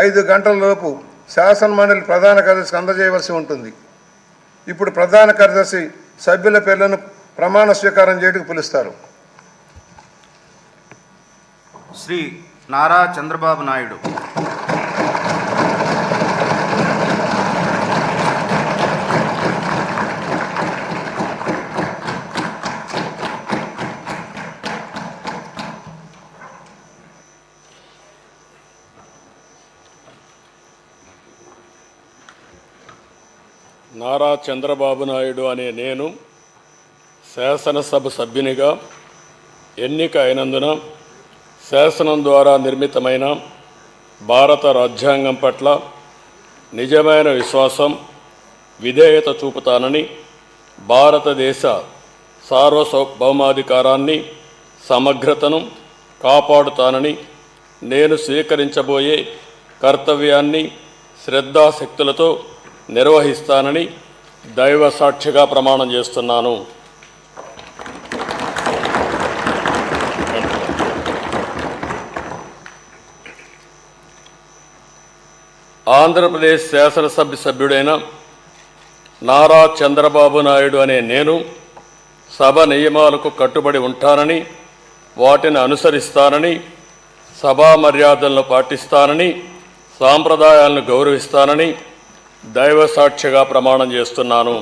5 గంటలలోపు శాసనమండలి ప్రధాన కార్యదర్శికి అందజేయవలసి ఉంటుంది. ఇప్పుడు ప్రధాన కార్యదర్శి సభ్యుల పేర్లను ప్రమాణ స్వీకారం చేయడానికి పిలుస్తారు. శ్రీ నారా చంద్రబాబు నాయుడు. నారా చంద్రబాబు నాయుడు అనే నేను శాసనసభ సభ్యునిగా ఎన్నిక అయినందున శాసనం ద్వారా నిర్మితమైన భారత రాజ్యాంగం పట్ల నిజమైన విశ్వాసం, విధేయత చూపుతానని, భారతదేశ సార్వభౌమాధికారాన్ని, సమగ్రతను కాపాడుతానని, నేను స్వీకరించబోయే కర్తవ్యాన్ని శ్రద్ధాశక్తులతో నిర్వహిస్తానని దైవ సాక్షిగా ప్రమాణం చేస్తున్నాను. ఆంధ్రప్రదేశ్ శాసనసభ సభ్యుడైన నారా చంద్రబాబు నాయుడు అనే నేను సభ నియమాలకు కట్టుబడి ఉంటానని, వాటిని అనుసరిస్తానని, సభా మర్యాదలను పాటిస్తానని, సాంప్రదాయాలను గౌరవిస్తానని దైవ సాక్షిగా ప్రమాణం చేస్తున్నాను.